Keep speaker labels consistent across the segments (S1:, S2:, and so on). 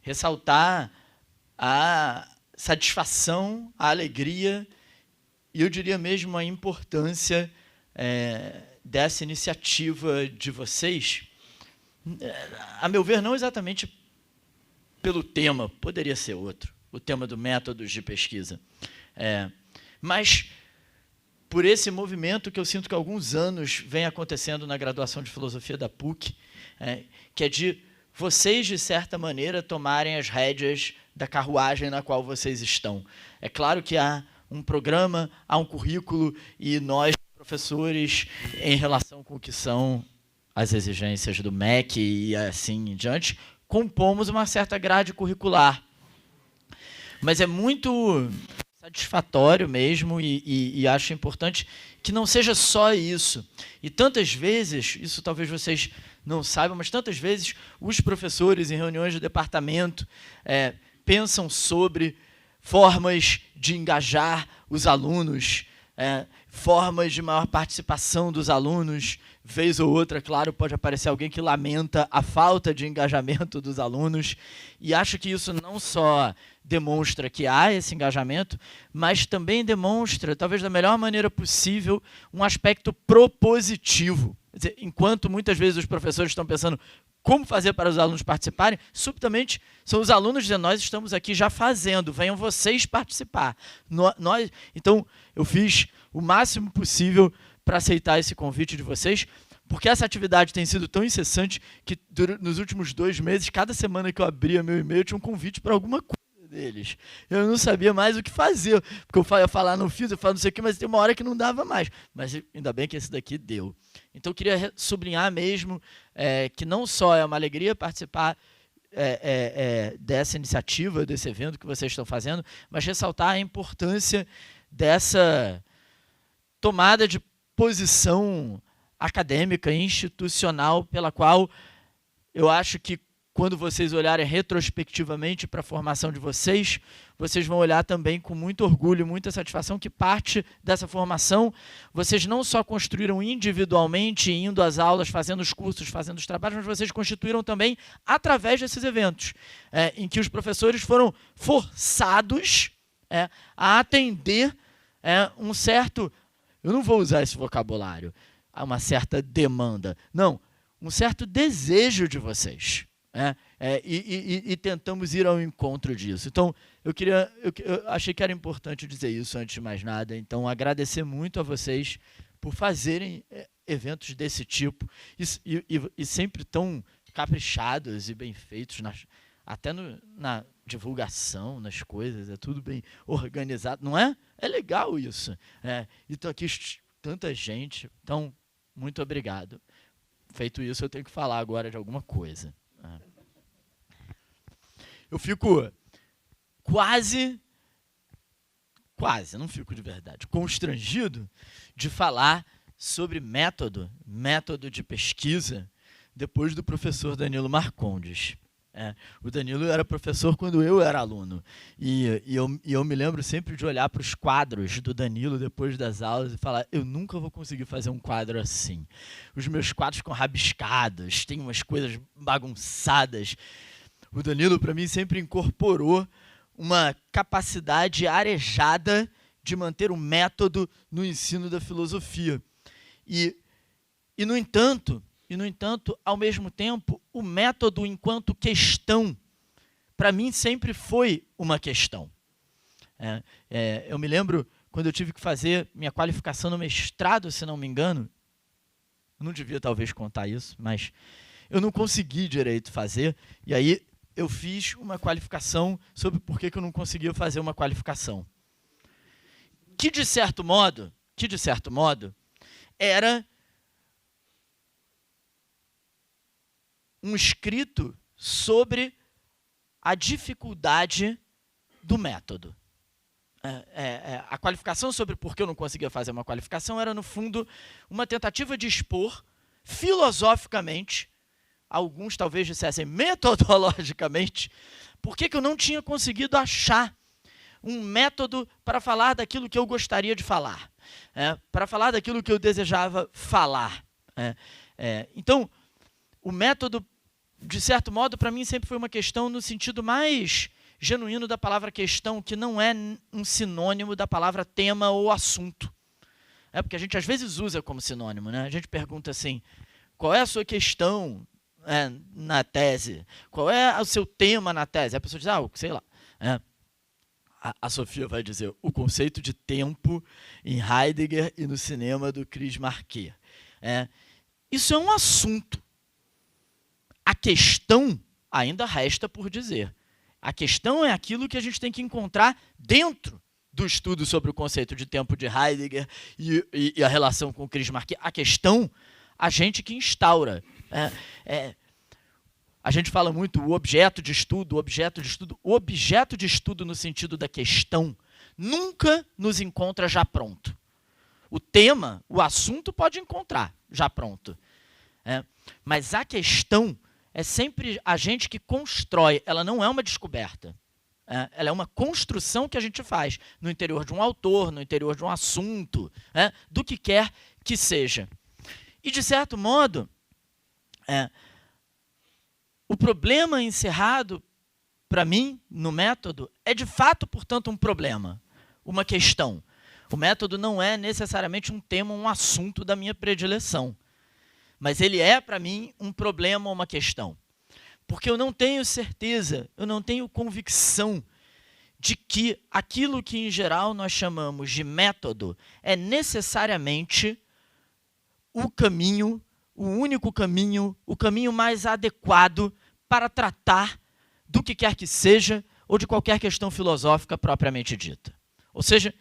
S1: ressaltar a satisfação, a alegria e eu diria mesmo a importância dessa iniciativa de vocês, a meu ver, não exatamente pelo tema, poderia ser outro, o tema do métodos de pesquisa, mas por esse movimento que eu sinto que há alguns anos vem acontecendo na graduação de filosofia da PUC, que é de vocês, de certa maneira, tomarem as rédeas da carruagem na qual vocês estão. É claro que há um programa, há um currículo, e nós, professores, em relação com o que são as exigências do MEC e assim em diante, compomos uma certa grade curricular. Mas é muito satisfatório mesmo e acho importante que não seja só isso. E tantas vezes, isso talvez vocês não saibam, mas tantas vezes os professores em reuniões de departamento pensam sobre formas de engajar os alunos, formas de maior participação dos alunos. Vez ou outra, claro, pode aparecer alguém que lamenta a falta de engajamento dos alunos, e acho que isso não só demonstra que há esse engajamento, mas também demonstra, talvez da melhor maneira possível, um aspecto propositivo. Quer dizer, enquanto muitas vezes os professores estão pensando como fazer para os alunos participarem, subitamente são os alunos dizendo, nós estamos aqui já fazendo, venham vocês participar. Então, eu fiz o máximo possível para aceitar esse convite de vocês, porque essa atividade tem sido tão incessante que nos últimos 2 meses, cada semana que eu abria meu e-mail, eu tinha um convite para alguma coisa deles. Eu não sabia mais o que fazer, porque eu ia falar, não fiz, eu falo não sei o que, mas tem uma hora que não dava mais. Mas ainda bem que esse daqui deu. Então, eu queria sublinhar mesmo que não só é uma alegria participar dessa iniciativa, desse evento que vocês estão fazendo, mas ressaltar a importância dessa tomada de posição acadêmica e institucional pela qual eu acho que quando vocês olharem retrospectivamente para a formação de vocês, vocês vão olhar também com muito orgulho, muita satisfação que parte dessa formação vocês não só construíram individualmente, indo às aulas, fazendo os cursos, fazendo os trabalhos, mas vocês constituíram também através desses eventos, em que os professores foram forçados a atender um certo, eu não vou usar esse vocabulário, uma certa demanda, não, um certo desejo de vocês. E tentamos ir ao encontro disso. Então, eu achei que era importante dizer isso antes de mais nada. Então, agradecer muito a vocês por fazerem eventos desse tipo e sempre tão caprichados e bem feitos, até na divulgação, nas coisas, é tudo bem organizado, não é? É legal isso. Então, aqui tanta gente, então, muito obrigado. Feito isso, eu tenho que falar agora de alguma coisa. Eu fico quase, não fico de verdade, constrangido de falar sobre método de pesquisa, depois do professor Danilo Marcondes. O Danilo era professor quando eu era aluno, e eu me lembro sempre de olhar para os quadros do Danilo depois das aulas e falar, eu nunca vou conseguir fazer um quadro assim. Os meus quadros ficam rabiscados, tem umas coisas bagunçadas. O Danilo, para mim, sempre incorporou uma capacidade arejada de manter o método no ensino da filosofia. E no entanto, ao mesmo tempo, o método enquanto questão, para mim, sempre foi uma questão. Eu me lembro, quando eu tive que fazer minha qualificação no mestrado, se não me engano, eu não devia talvez contar isso, mas eu não consegui direito fazer, e aí eu fiz uma qualificação sobre por que eu não conseguia fazer uma qualificação. Que, de certo modo, era um escrito sobre a dificuldade do método. A qualificação sobre por que eu não conseguia fazer uma qualificação era, no fundo, uma tentativa de expor filosoficamente, alguns talvez dissessem metodologicamente, por que eu não tinha conseguido achar um método para falar daquilo que eu gostaria de falar, para falar daquilo que eu desejava falar. Então, o método de certo modo, para mim sempre foi uma questão no sentido mais genuíno da palavra questão, que não é um sinônimo da palavra tema ou assunto. Porque a gente às vezes usa como sinônimo, né? A gente pergunta assim, qual é a sua questão na tese? Qual é o seu tema na tese? A pessoa diz, sei lá. A Sofia vai dizer, o conceito de tempo em Heidegger e no cinema do Chris Marquet. Isso é um assunto. A questão ainda resta por dizer. A questão é aquilo que a gente tem que encontrar dentro do estudo sobre o conceito de tempo de Heidegger e a relação com o Chris Marquet. A questão, a gente que instaura. A gente fala muito o objeto de estudo, o objeto de estudo. O objeto de estudo no sentido da questão nunca nos encontra já pronto. O tema, o assunto pode encontrar já pronto. Mas a questão é sempre a gente que constrói, ela não é uma descoberta. Ela é uma construção que a gente faz no interior de um autor, no interior de um assunto, do que quer que seja. E, de certo modo, o problema encerrado, para mim, no método, é de fato, portanto, um problema, uma questão. O método não é necessariamente um tema, um assunto da minha predileção. Mas ele é, para mim, um problema, uma questão. Porque eu não tenho certeza, eu não tenho convicção de que aquilo que, em geral, nós chamamos de método é necessariamente o caminho, o único caminho, o caminho mais adequado para tratar do que quer que seja ou de qualquer questão filosófica propriamente dita. Ou seja,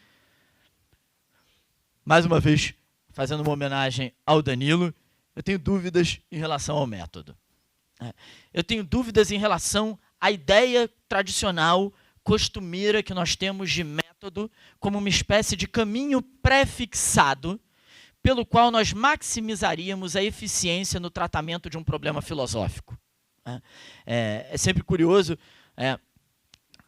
S1: mais uma vez, fazendo uma homenagem ao Danilo, eu tenho dúvidas em relação ao método. Eu tenho dúvidas em relação à ideia tradicional, costumeira que nós temos de método como uma espécie de caminho pré-fixado pelo qual nós maximizaríamos a eficiência no tratamento de um problema filosófico. É sempre curioso,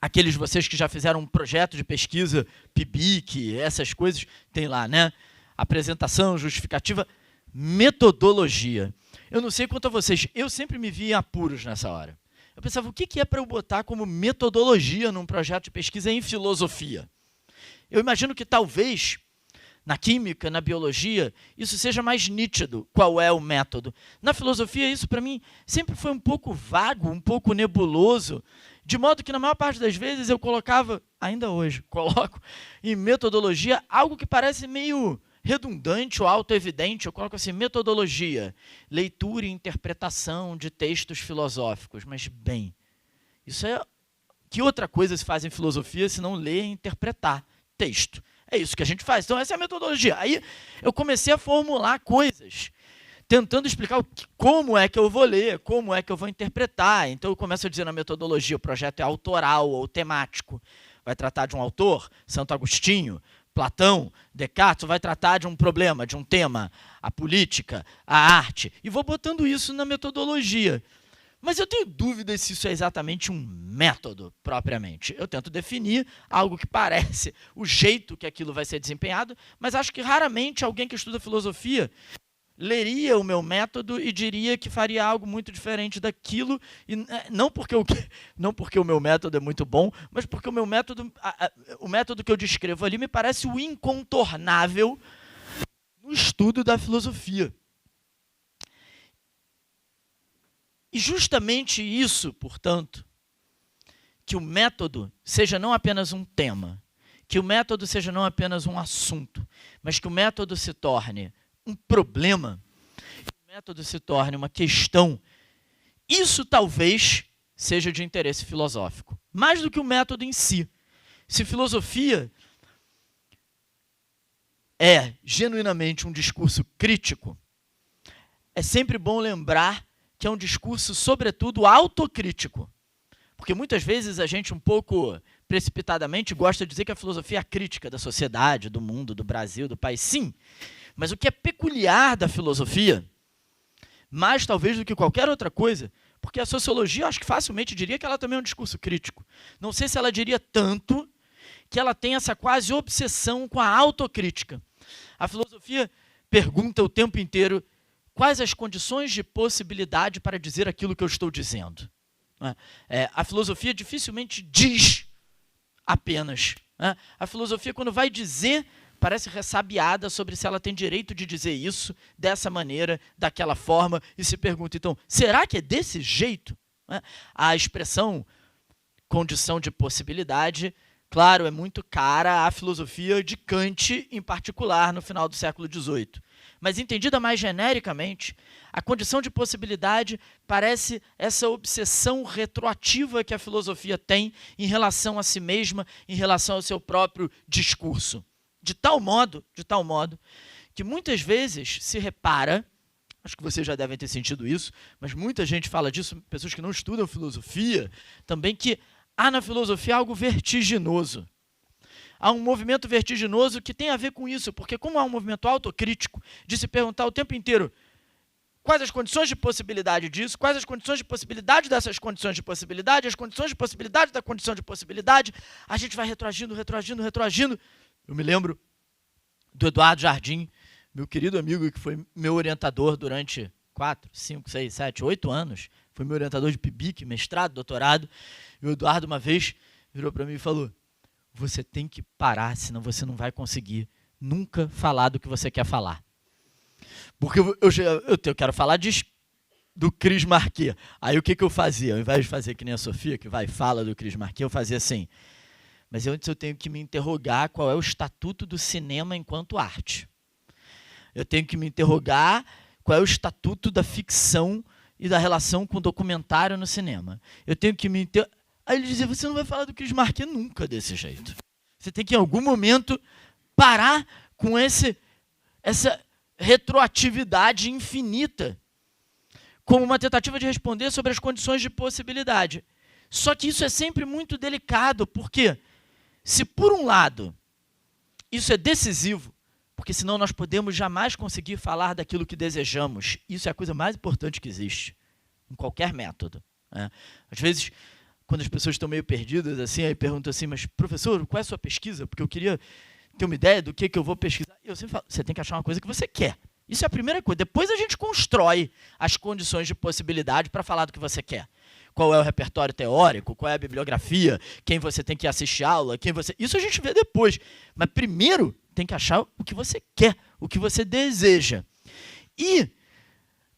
S1: aqueles de vocês que já fizeram um projeto de pesquisa, PIBIC, essas coisas, tem lá, né? Apresentação, justificativa, metodologia. Eu não sei quanto a vocês, eu sempre me vi em apuros nessa hora. Eu pensava, o que é para eu botar como metodologia num projeto de pesquisa em filosofia? Eu imagino que talvez, na química, na biologia, isso seja mais nítido, qual é o método. Na filosofia, isso para mim sempre foi um pouco vago, um pouco nebuloso, de modo que na maior parte das vezes eu colocava, ainda hoje, coloco em metodologia algo que parece meio redundante ou autoevidente. Eu coloco assim, metodologia, leitura e interpretação de textos filosóficos. Mas, bem, isso é... Que outra coisa se faz em filosofia se não ler e interpretar texto? É isso que a gente faz. Então, essa é a metodologia. Aí eu comecei a formular coisas, tentando explicar como é que eu vou ler, como é que eu vou interpretar. Então, eu começo a dizer na metodologia, o projeto é autoral ou temático. Vai tratar de um autor, Santo Agostinho, Platão, Descartes, vai tratar de um problema, de um tema, a política, a arte. E vou botando isso na metodologia. Mas eu tenho dúvidas se isso é exatamente um método, propriamente. Eu tento definir algo que parece o jeito que aquilo vai ser desempenhado, mas acho que raramente alguém que estuda filosofia leria o meu método e diria que faria algo muito diferente daquilo, e não porque o meu método é muito bom, mas porque o meu método, o método que eu descrevo ali me parece o incontornável no estudo da filosofia. E justamente isso, portanto, que o método seja não apenas um tema, que o método seja não apenas um assunto, mas que o método se torne um problema, que o método se torne uma questão, isso talvez seja de interesse filosófico, mais do que o método em si. Se filosofia é genuinamente um discurso crítico, é sempre bom lembrar que é um discurso, sobretudo, autocrítico. Porque muitas vezes a gente, um pouco precipitadamente, gosta de dizer que a filosofia é a crítica da sociedade, do mundo, do Brasil, do país. Sim, mas o que é peculiar da filosofia, mais talvez do que qualquer outra coisa, porque a sociologia, eu acho que facilmente diria que ela também é um discurso crítico. Não sei se ela diria tanto que ela tem essa quase obsessão com a autocrítica. A filosofia pergunta o tempo inteiro quais as condições de possibilidade para dizer aquilo que eu estou dizendo. A filosofia dificilmente diz apenas. A filosofia, quando vai dizer, parece ressabiada sobre se ela tem direito de dizer isso, dessa maneira, daquela forma, e se pergunta, então, será que é desse jeito? A expressão condição de possibilidade, claro, é muito cara à filosofia de Kant, em particular, no final do século XVIII. Mas, entendida mais genericamente, a condição de possibilidade parece essa obsessão retroativa que a filosofia tem em relação a si mesma, em relação ao seu próprio discurso. De tal modo, que muitas vezes se repara, acho que vocês já devem ter sentido isso, mas muita gente fala disso, pessoas que não estudam filosofia, também que há na filosofia algo vertiginoso. Há um movimento vertiginoso que tem a ver com isso, porque como há um movimento autocrítico de se perguntar o tempo inteiro quais as condições de possibilidade disso, quais as condições de possibilidade dessas condições de possibilidade, as condições de possibilidade da condição de possibilidade, a gente vai retroagindo. Eu me lembro do Eduardo Jardim, meu querido amigo que foi meu orientador durante 4, 5, 6, 7, 8 anos, foi meu orientador de PIBIC, mestrado, doutorado, e o Eduardo uma vez virou para mim e falou: você tem que parar, senão você não vai conseguir nunca falar do que você quer falar. Porque eu quero falar do Chris Marquet. Aí o que eu fazia? Ao invés de fazer que nem a Sofia, que vai e fala do Chris Marquet, eu fazia assim: mas antes eu tenho que me interrogar qual é o estatuto do cinema enquanto arte. Eu tenho que me interrogar qual é o estatuto da ficção e da relação com o documentário no cinema. Eu tenho que me Aí ele dizia: você não vai falar do Chris Marquet nunca desse jeito. Você tem que, em algum momento, parar com essa retroatividade infinita, como uma tentativa de responder sobre as condições de possibilidade. Só que isso é sempre muito delicado, porque se, por um lado, isso é decisivo, porque senão nós podemos jamais conseguir falar daquilo que desejamos. Isso é a coisa mais importante que existe, em qualquer método. Às vezes, quando as pessoas estão meio perdidas, assim, aí perguntam assim: mas professor, qual é a sua pesquisa? Porque eu queria ter uma ideia do que eu vou pesquisar. E eu sempre falo: você tem que achar uma coisa que você quer. Isso é a primeira coisa. Depois a gente constrói as condições de possibilidade para falar do que você quer. Qual é o repertório teórico, qual é a bibliografia, quem você tem que assistir aula, Isso a gente vê depois. Mas primeiro tem que achar o que você quer, o que você deseja. E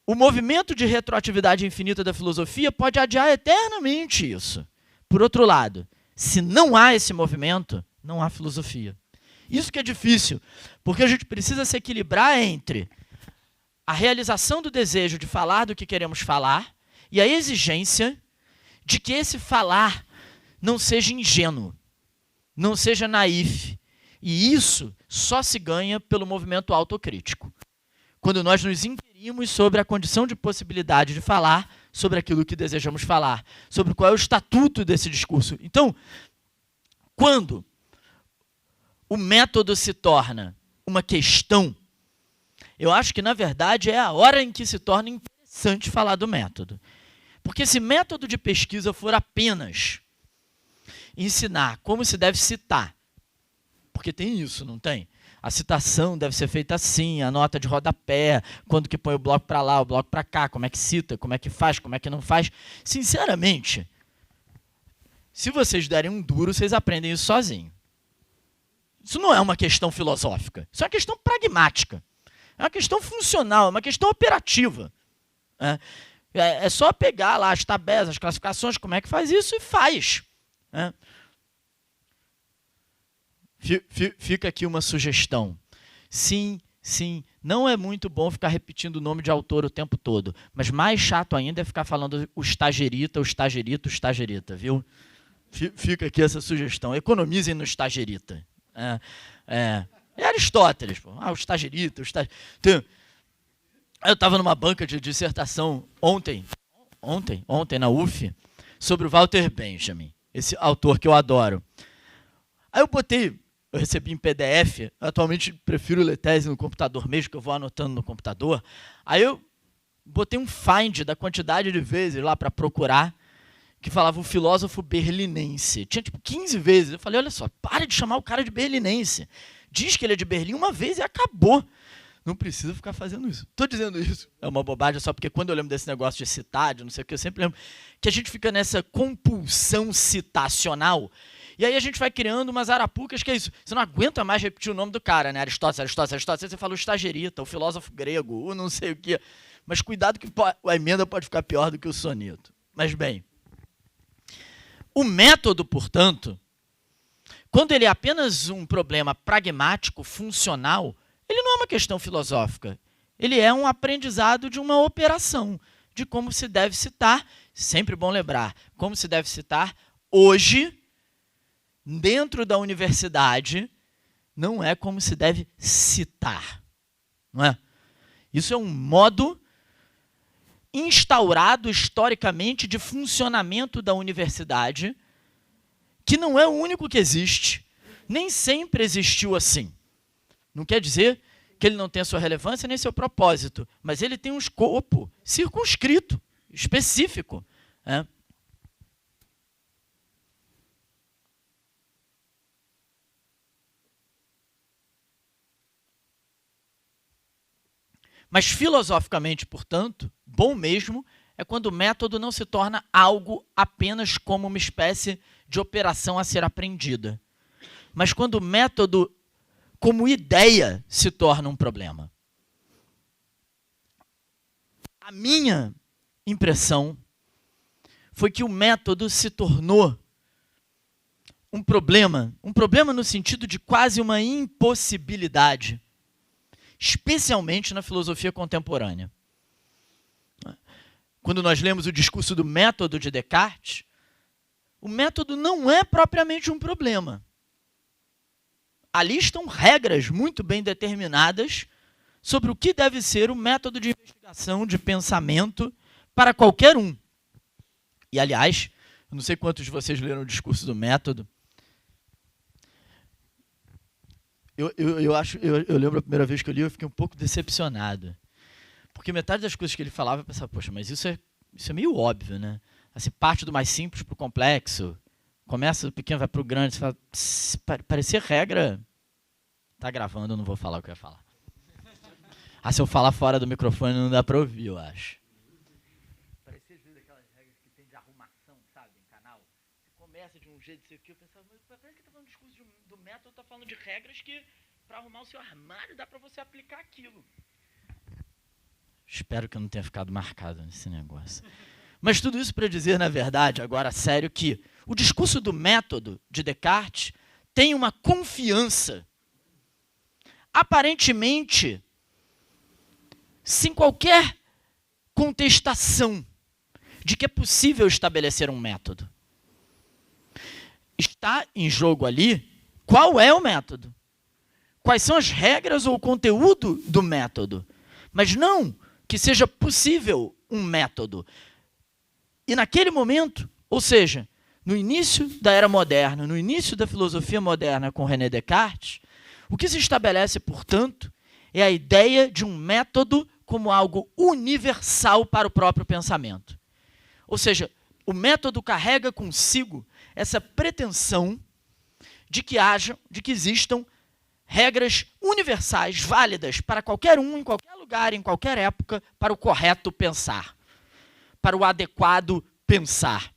S1: o movimento de retroatividade infinita da filosofia pode adiar eternamente isso. Por outro lado, se não há esse movimento, não há filosofia. Isso que é difícil, porque a gente precisa se equilibrar entre a realização do desejo de falar do que queremos falar e a exigência de que esse falar não seja ingênuo, não seja naif. E isso só se ganha pelo movimento autocrítico. Quando nós nos inquirimos sobre a condição de possibilidade de falar sobre aquilo que desejamos falar, sobre qual é o estatuto desse discurso. Então, quando o método se torna uma questão, eu acho que, na verdade, é a hora em que se torna interessante falar do método. Porque se método de pesquisa for apenas ensinar como se deve citar, porque tem isso, não tem? A citação deve ser feita assim, a nota de rodapé, quando que põe o bloco para lá, o bloco para cá, como é que cita, como é que faz, como é que não faz. Sinceramente, se vocês derem um duro, vocês aprendem isso sozinhos. Isso não é uma questão filosófica, isso é uma questão pragmática. É uma questão funcional, é uma questão operativa. É só pegar lá as tabelas, as classificações, como é que faz isso e faz. Fica aqui uma sugestão. Sim, não é muito bom ficar repetindo o nome de autor o tempo todo, mas mais chato ainda é ficar falando o estagerita, viu? Fica aqui essa sugestão. Economizem no estagerita. É Aristóteles. O estagerita. Eu estava numa banca de dissertação ontem na UF, sobre o Walter Benjamin, esse autor que eu adoro. Aí eu recebi em PDF, atualmente prefiro ler tese no computador mesmo, que eu vou anotando no computador. Aí eu botei um find da quantidade de vezes lá para procurar, que falava o filósofo berlinense. Tinha tipo 15 vezes. Eu falei: olha só, para de chamar o cara de berlinense. Diz que ele é de Berlim uma vez e acabou. não precisa ficar fazendo isso. Estou dizendo isso, é uma bobagem só porque quando eu lembro desse negócio de citar, de não sei o que, eu sempre lembro que a gente fica nessa compulsão citacional, e aí a gente vai criando umas arapucas, que é isso. Você não aguenta mais repetir o nome do cara, né? Aristóteles, você fala o estagerita, o filósofo grego, o não sei o que. Mas cuidado que a emenda pode ficar pior do que o soneto. Mas bem, o método, portanto, quando ele é apenas um problema pragmático, funcional, ele não é uma questão filosófica. Ele é um aprendizado de uma operação, de como se deve citar, sempre bom lembrar, como se deve citar hoje, dentro da universidade, não é como se deve citar. Não é? Isso é um modo instaurado historicamente de funcionamento da universidade, que não é o único que existe, nem sempre existiu assim. Não quer dizer que ele não tenha sua relevância nem seu propósito, mas ele tem um escopo circunscrito, específico. Né? Mas filosoficamente, portanto, bom mesmo é quando o método não se torna algo apenas como uma espécie de operação a ser aprendida, mas quando o método, como ideia, se torna um problema. A minha impressão foi que o método se tornou um problema no sentido de quase uma impossibilidade, especialmente na filosofia contemporânea. Quando nós lemos o discurso do método de Descartes, o método não é propriamente um problema. Ali estão regras muito bem determinadas sobre o que deve ser o método de investigação, de pensamento, para qualquer um. E, aliás, eu não sei quantos de vocês leram o discurso do método. Eu lembro a primeira vez que eu li, eu fiquei um pouco decepcionado. Porque metade das coisas que ele falava, eu pensava, poxa, mas isso é meio óbvio, né? Assim, parte do mais simples para o complexo, começa do pequeno, vai para o grande, você fala, parecer regra. Tá gravando, eu não vou falar o que eu ia falar. Se eu falar fora do microfone, não dá para ouvir, eu acho. Parecia às vezes aquelas regras que tem de arrumação, sabe, em canal. Você começa de um jeito, sei o que, eu pensava, mas parece que tá falando um discurso do método, tá falando de regras que, para arrumar o seu armário, dá para você aplicar aquilo. Espero que eu não tenha ficado marcado nesse negócio. Mas tudo isso para dizer, na verdade, agora sério, que o discurso do método de Descartes tem uma confiança, aparentemente, sem qualquer contestação de que é possível estabelecer um método. Está em jogo ali qual é o método, quais são as regras ou o conteúdo do método, mas não que seja possível um método. E naquele momento, ou seja, no início da era moderna, no início da filosofia moderna com René Descartes, o que se estabelece, portanto, é a ideia de um método como algo universal para o próprio pensamento. Ou seja, o método carrega consigo essa pretensão de que existam regras universais, válidas para qualquer um, em qualquer lugar, em qualquer época, para o correto pensar, para o adequado pensar.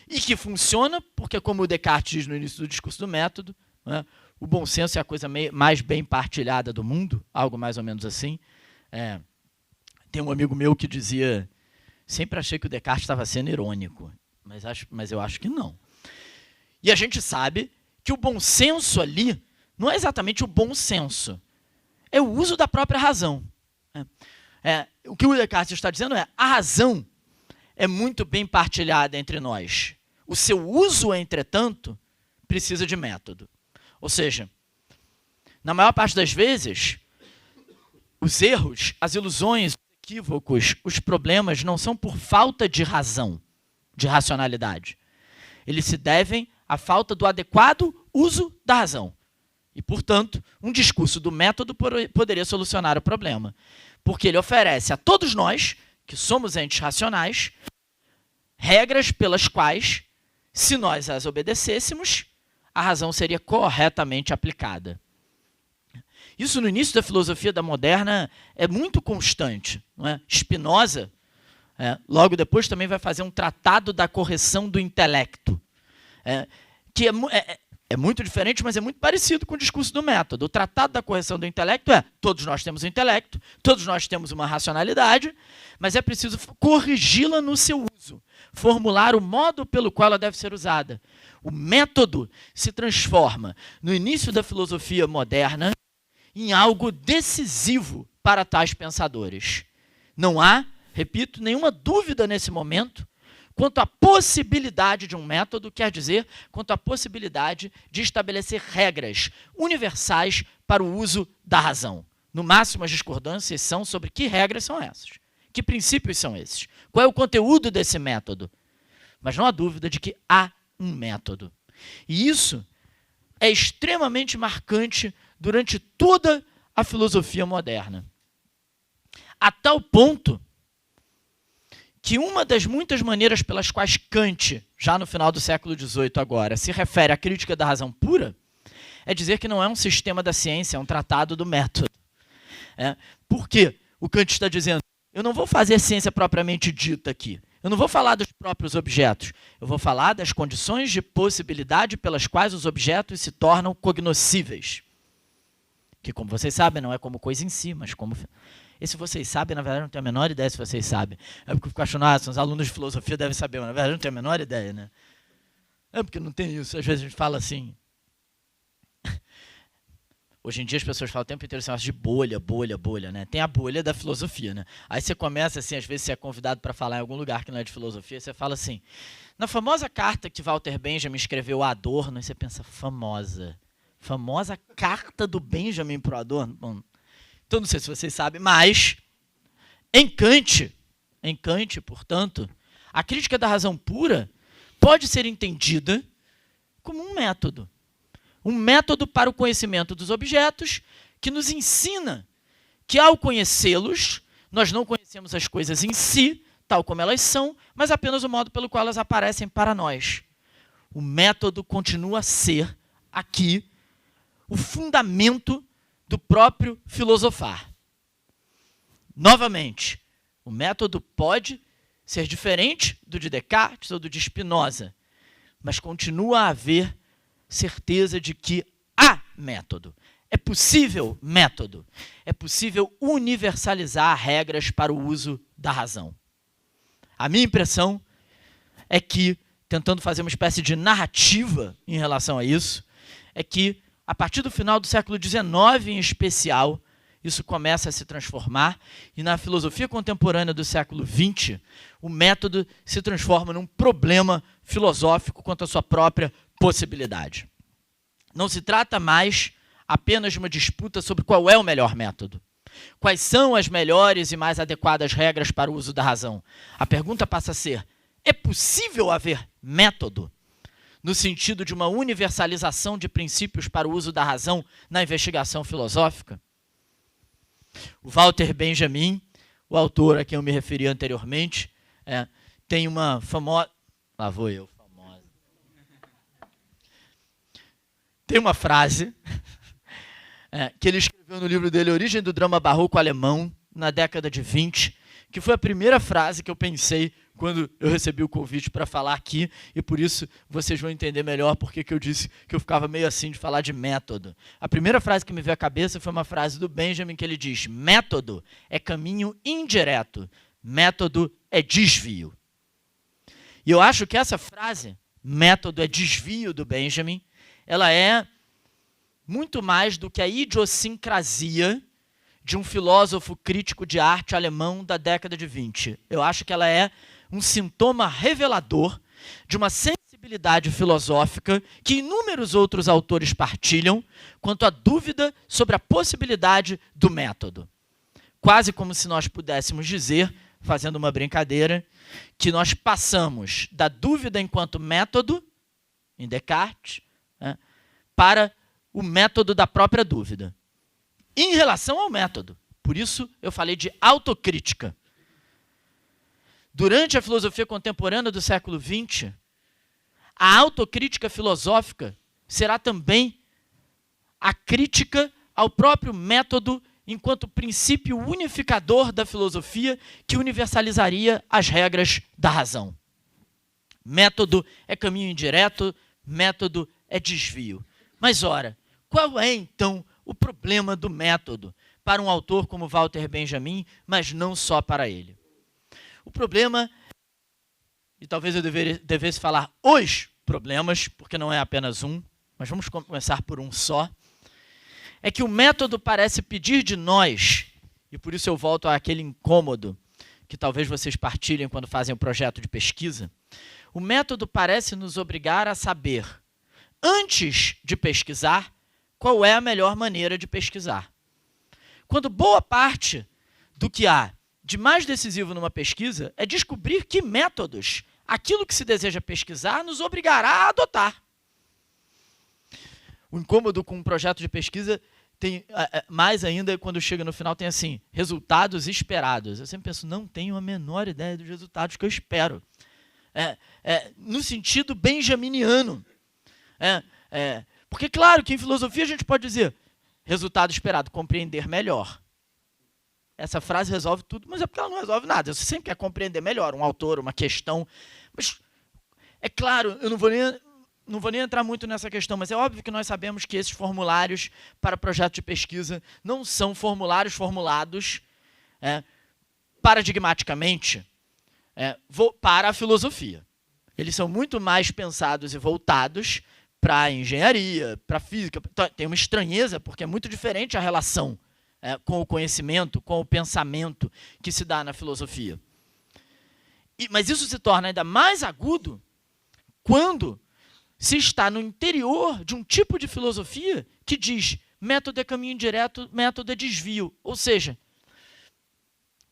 S1: E que funciona, porque, como o Descartes diz no início do discurso do método, né, o bom senso é a coisa mais bem partilhada do mundo, algo mais ou menos assim. Tem um amigo meu que dizia, sempre achei que o Descartes estava sendo irônico, mas eu acho que não. E a gente sabe que o bom senso ali não é exatamente o bom senso, é o uso da própria razão. O que o Descartes está dizendo é, a razão é muito bem partilhada entre nós. O seu uso, entretanto, precisa de método. Ou seja, na maior parte das vezes, os erros, as ilusões, os equívocos, os problemas não são por falta de razão, de racionalidade. Eles se devem à falta do adequado uso da razão. E, portanto, um discurso do método poderia solucionar o problema. Porque ele oferece a todos nós, que somos entes racionais, regras pelas quais, se nós as obedecêssemos, a razão seria corretamente aplicada. Isso no início da filosofia da moderna é muito constante. Não é? Spinoza, logo depois, também vai fazer um tratado da correção do intelecto, que é muito diferente, mas é muito parecido com o discurso do método. O tratado da correção do intelecto todos nós temos um intelecto, todos nós temos uma racionalidade, mas é preciso corrigi-la no seu uso, formular o modo pelo qual ela deve ser usada. O método se transforma, no início da filosofia moderna, em algo decisivo para tais pensadores. Não há, repito, nenhuma dúvida nesse momento quanto à possibilidade de um método, quer dizer, quanto à possibilidade de estabelecer regras universais para o uso da razão. No máximo, as discordâncias são sobre que regras são essas, que princípios são esses, qual é o conteúdo desse método. Mas não há dúvida de que há um método. E isso é extremamente marcante durante toda a filosofia moderna. A tal ponto que uma das muitas maneiras pelas quais Kant, já no final do século XVIII agora, se refere à crítica da razão pura, é dizer que não é um sistema da ciência, é um tratado do método. Por quê? O Kant está dizendo, eu não vou fazer ciência propriamente dita aqui, eu não vou falar dos próprios objetos, eu vou falar das condições de possibilidade pelas quais os objetos se tornam cognoscíveis. Que, como vocês sabem, não é como coisa em si, mas como... Esse vocês sabem, na verdade, não tenho a menor ideia se vocês sabem. É porque eu fico achando, são os alunos de filosofia devem saber, mas na verdade não tenho a menor ideia, né? É porque não tem isso. Às vezes a gente fala assim... Hoje em dia as pessoas falam o tempo inteiro assim, de bolha, bolha, bolha, né? Tem a bolha da filosofia, né? Aí você começa assim, às vezes você é convidado para falar em algum lugar que não é de filosofia, você fala assim, na famosa carta que Walter Benjamin escreveu a Adorno, e você pensa, famosa carta do Benjamin para o Adorno? Bom, então não sei se vocês sabem, mas em Kant, portanto, a crítica da razão pura pode ser entendida como um método. Um método para o conhecimento dos objetos que nos ensina que, ao conhecê-los, nós não conhecemos as coisas em si, tal como elas são, mas apenas o modo pelo qual elas aparecem para nós. O método continua a ser, aqui, o fundamento do próprio filosofar. Novamente, o método pode ser diferente do de Descartes ou do de Spinoza, mas continua a haver certeza de que há método. É possível método. É possível universalizar regras para o uso da razão. A minha impressão é que, tentando fazer uma espécie de narrativa em relação a isso, é que, a partir do final do século XIX, em especial, isso começa a se transformar, e na filosofia contemporânea do século XX, o método se transforma num problema filosófico quanto à sua própria possibilidade. Não se trata mais apenas de uma disputa sobre qual é o melhor método. Quais são as melhores e mais adequadas regras para o uso da razão? A pergunta passa a ser, é possível haver método? No sentido de uma universalização de princípios para o uso da razão na investigação filosófica? O Walter Benjamin, o autor a quem eu me referi anteriormente, tem uma famosa... Lá vou eu, famosa. Tem uma frase que ele escreveu no livro dele, Origem do Drama Barroco Alemão, na década de 20, que foi a primeira frase que eu pensei quando eu recebi o convite para falar aqui, e por isso vocês vão entender melhor porque que eu disse que eu ficava meio assim de falar de método. A primeira frase que me veio à cabeça foi uma frase do Benjamin que ele diz, método é caminho indireto, método é desvio. E eu acho que essa frase, método é desvio do Benjamin, ela é muito mais do que a idiosincrasia de um filósofo crítico de arte alemão da década de 20. Eu acho que ela é um sintoma revelador de uma sensibilidade filosófica que inúmeros outros autores partilham quanto à dúvida sobre a possibilidade do método. Quase como se nós pudéssemos dizer, fazendo uma brincadeira, que nós passamos da dúvida enquanto método, em Descartes, para o método da própria dúvida. Em relação ao método. Por isso eu falei de autocrítica. Durante a filosofia contemporânea do século XX, a autocrítica filosófica será também a crítica ao próprio método enquanto princípio unificador da filosofia que universalizaria as regras da razão. Método é caminho indireto, método é desvio. Mas, ora, qual é, então, o problema do método para um autor como Walter Benjamin, mas não só para ele? O problema, e talvez eu devesse falar os problemas, porque não é apenas um, mas vamos começar por um só, é que o método parece pedir de nós, e por isso eu volto àquele incômodo que talvez vocês partilhem quando fazem o projeto de pesquisa. O método parece nos obrigar a saber, antes de pesquisar, qual é a melhor maneira de pesquisar. Quando boa parte do que há de mais decisivo numa pesquisa é descobrir que métodos aquilo que se deseja pesquisar nos obrigará a adotar. O incômodo com um projeto de pesquisa tem mais ainda quando chega no final, tem assim, resultados esperados. Eu sempre penso, não tenho a menor ideia dos resultados que eu espero. No sentido benjaminiano. Porque, claro, que em filosofia a gente pode dizer resultado esperado, compreender melhor. Essa frase resolve tudo, mas é porque ela não resolve nada. Você sempre quer compreender melhor um autor, uma questão. Mas, é claro, eu não vou nem entrar muito nessa questão, mas é óbvio que nós sabemos que esses formulários para projeto de pesquisa não são formulários formulados paradigmaticamente para a filosofia. Eles são muito mais pensados e voltados para a engenharia, para a física. Tem uma estranheza, porque é muito diferente a relação com o conhecimento, com o pensamento que se dá na filosofia. Mas isso se torna ainda mais agudo quando se está no interior de um tipo de filosofia que diz método é caminho indireto, método é desvio. Ou seja,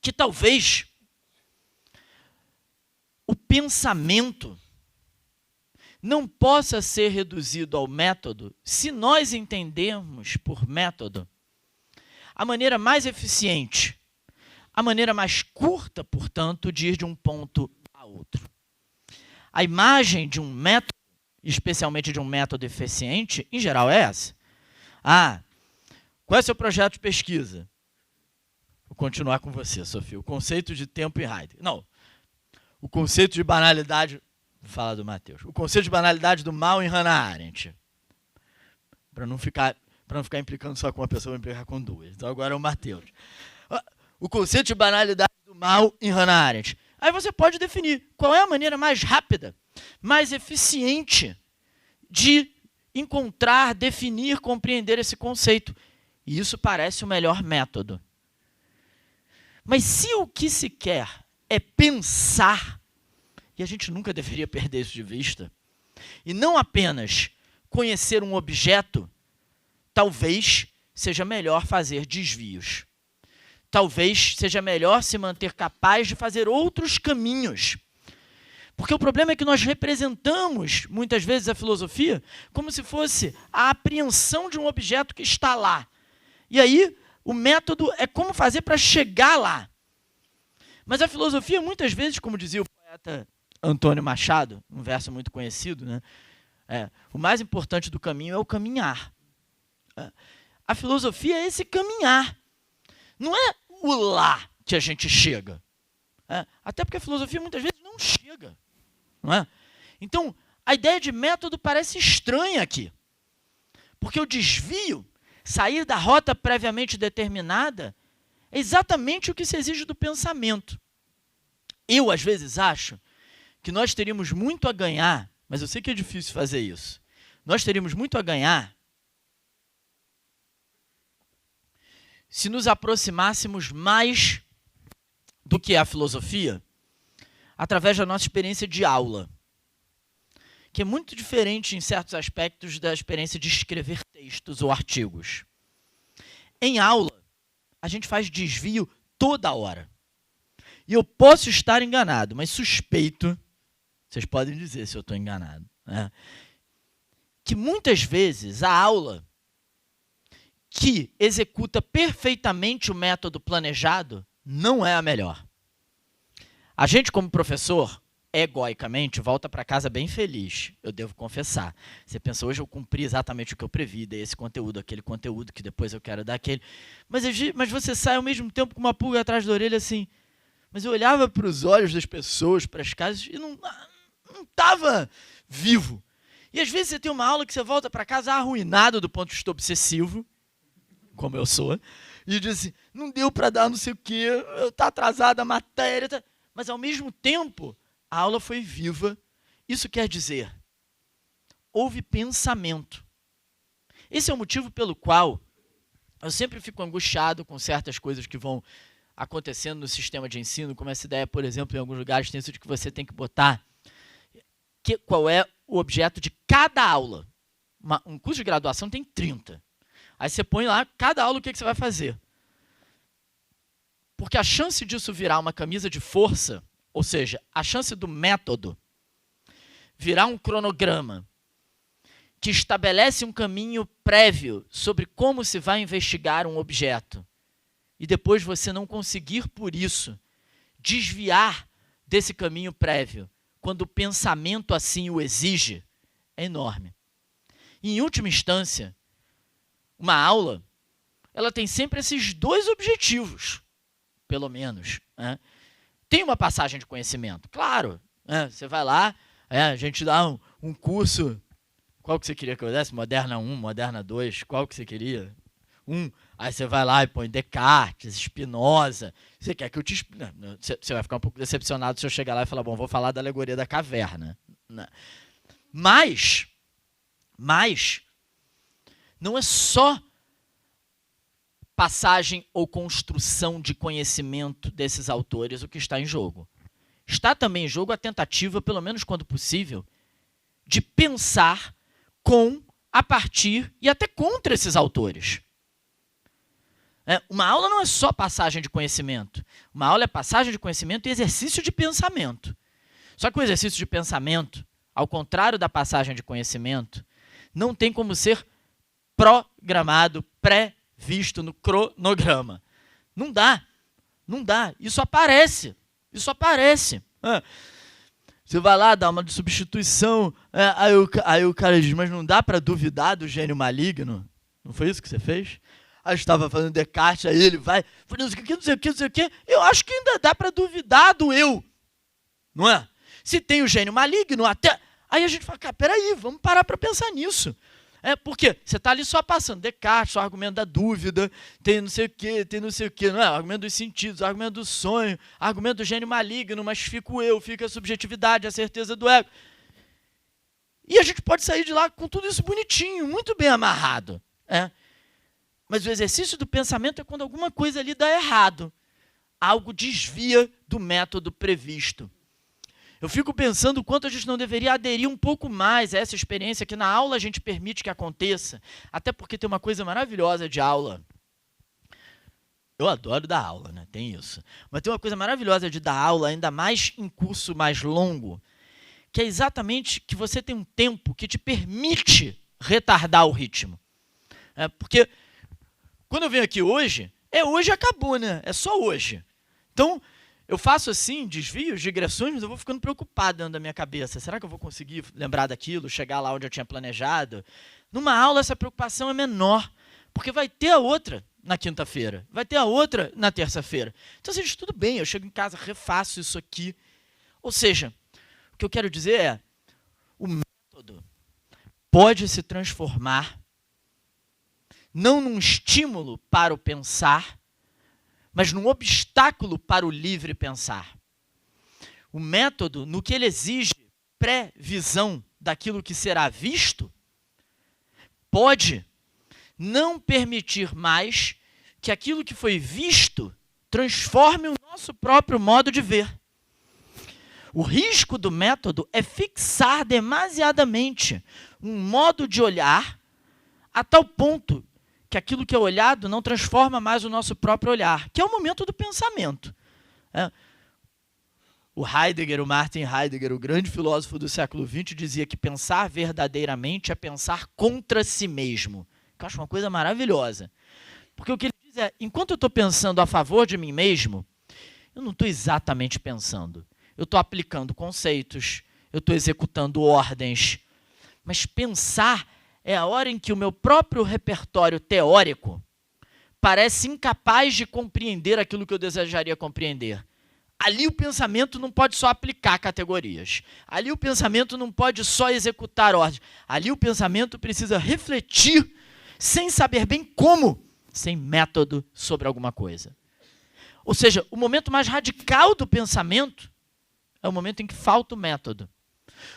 S1: que talvez o pensamento não possa ser reduzido ao método se nós entendermos por método a maneira mais eficiente, a maneira mais curta, portanto, de ir de um ponto a outro. A imagem de um método, especialmente de um método eficiente, em geral é essa. Qual é o seu projeto de pesquisa? Vou continuar com você, Sofia. O conceito de tempo em Heidegger. Não. O conceito de banalidade... Vou falar do Matheus. O conceito de banalidade do mal em Hannah Arendt. Para não ficar implicando só com uma pessoa, vou implicar com duas. Então agora é o Matheus. O conceito de banalidade do mal em Hannah Arendt. Aí você pode definir qual é a maneira mais rápida, mais eficiente de encontrar, definir, compreender esse conceito. E isso parece o melhor método. Mas se o que se quer é pensar, e a gente nunca deveria perder isso de vista, e não apenas conhecer um objeto, talvez seja melhor fazer desvios. Talvez seja melhor se manter capaz de fazer outros caminhos. Porque o problema é que nós representamos, muitas vezes, a filosofia como se fosse a apreensão de um objeto que está lá. E aí, o método é como fazer para chegar lá. Mas a filosofia, muitas vezes, como dizia o poeta Antônio Machado, um verso muito conhecido, né? O mais importante do caminho é o caminhar. A filosofia é esse caminhar. Não é o lá que a gente chega. Até porque a filosofia muitas vezes não chega. Não é? Então, a ideia de método parece estranha aqui. Porque o desvio, sair da rota previamente determinada, é exatamente o que se exige do pensamento. Eu, às vezes, acho que nós teríamos muito a ganhar, mas eu sei que é difícil fazer isso. Nós teríamos muito a ganhar se nos aproximássemos mais do que é a filosofia através da nossa experiência de aula, que é muito diferente em certos aspectos da experiência de escrever textos ou artigos. Em aula, a gente faz desvio toda hora. E eu posso estar enganado, mas suspeito, vocês podem dizer se eu estou enganado, né? Que muitas vezes a aula que executa perfeitamente o método planejado não é a melhor. A gente, como professor, egoicamente, volta para casa bem feliz, eu devo confessar. Você pensa, hoje eu cumpri exatamente o que eu previ, dei esse conteúdo, aquele conteúdo que depois eu quero dar aquele. Mas você sai ao mesmo tempo com uma pulga atrás da orelha assim. Mas eu olhava para os olhos das pessoas, para as casas, e não estava vivo. E às vezes você tem uma aula que você volta para casa arruinado do ponto de vista obsessivo, como eu sou, e diz assim, não deu para dar não sei o quê, está atrasada a matéria. Tá... Mas ao mesmo tempo, a aula foi viva. Isso quer dizer, houve pensamento. Esse é o motivo pelo qual eu sempre fico angustiado com certas coisas que vão acontecendo no sistema de ensino, como essa ideia, por exemplo, em alguns lugares tem isso de que você tem que botar qual é o objeto de cada aula. Um curso de graduação tem 30. Aí você põe lá, cada aula, o que você vai fazer. Porque a chance disso virar uma camisa de força, ou seja, a chance do método virar um cronograma que estabelece um caminho prévio sobre como se vai investigar um objeto, e depois você não conseguir, por isso, desviar desse caminho prévio, quando o pensamento assim o exige, é enorme. E, em última instância, uma aula, ela tem sempre esses dois objetivos, pelo menos. Né? Tem uma passagem de conhecimento, claro. Né? Você vai lá, a gente dá um curso, qual que você queria que eu desse? Moderna 1, Moderna 2, qual que você queria? Aí você vai lá e põe Descartes, Spinoza. Você quer que eu te explique? Você vai ficar um pouco decepcionado se eu chegar lá e falar, bom, vou falar da alegoria da caverna. Mas não é só passagem ou construção de conhecimento desses autores o que está em jogo. Está também em jogo a tentativa, pelo menos quando possível, de pensar com, a partir e até contra esses autores. Uma aula não é só passagem de conhecimento. Uma aula é passagem de conhecimento e exercício de pensamento. Só que o exercício de pensamento, ao contrário da passagem de conhecimento, não tem como ser programado, previsto no cronograma. Não dá. Não dá. Isso aparece. Você vai lá, dá uma substituição, aí o cara diz, mas não dá para duvidar do gênio maligno? Não foi isso que você fez? Aí estava fazendo Descartes, aí ele vai, não sei o que. Eu acho que ainda dá para duvidar do eu. Não é? Se tem o gênio maligno, até... Aí a gente fala, cara, peraí, vamos parar para pensar nisso. Porque você está ali só passando Descartes, o argumento da dúvida, tem não sei o que, não é? O argumento dos sentidos, o argumento do sonho, o argumento do gênio maligno, mas fica o eu, fica a subjetividade, a certeza do ego. E a gente pode sair de lá com tudo isso bonitinho, muito bem amarrado. Mas o exercício do pensamento é quando alguma coisa ali dá errado. Algo desvia do método previsto. Eu fico pensando o quanto a gente não deveria aderir um pouco mais a essa experiência que na aula a gente permite que aconteça. Até porque tem uma coisa maravilhosa de aula. Eu adoro dar aula, né? Tem isso. Mas tem uma coisa maravilhosa de dar aula, ainda mais em curso mais longo, que é exatamente que você tem um tempo que te permite retardar o ritmo. Porque quando eu venho aqui hoje, hoje acabou, né? É só hoje. Então, eu faço assim, desvios, digressões, mas eu vou ficando preocupado dentro da minha cabeça. Será que eu vou conseguir lembrar daquilo, chegar lá onde eu tinha planejado? Numa aula, essa preocupação é menor, porque vai ter a outra na quinta-feira, vai ter a outra na terça-feira. Então, assim, tudo bem, eu chego em casa, refaço isso aqui. Ou seja, o que eu quero dizer é, o método pode se transformar não num estímulo para o pensar, mas num obstáculo para o livre pensar. O método, no que ele exige previsão daquilo que será visto, pode não permitir mais que aquilo que foi visto transforme o nosso próprio modo de ver. O risco do método é fixar demasiadamente um modo de olhar a tal ponto que aquilo que é olhado não transforma mais o nosso próprio olhar, que é o momento do pensamento. O Martin Heidegger, o grande filósofo do século XX, dizia que pensar verdadeiramente é pensar contra si mesmo, que eu acho uma coisa maravilhosa. Porque o que ele diz é, enquanto eu estou pensando a favor de mim mesmo, eu não estou exatamente pensando. eu estou aplicando conceitos, eu estou executando ordens. Mas pensar é a hora em que o meu próprio repertório teórico parece incapaz de compreender aquilo que eu desejaria compreender. Ali o pensamento não pode só aplicar categorias. Ali o pensamento não pode só executar ordens. Ali o pensamento precisa refletir, sem saber bem como, sem método, sobre alguma coisa. Ou seja, o momento mais radical do pensamento é o momento em que falta o método.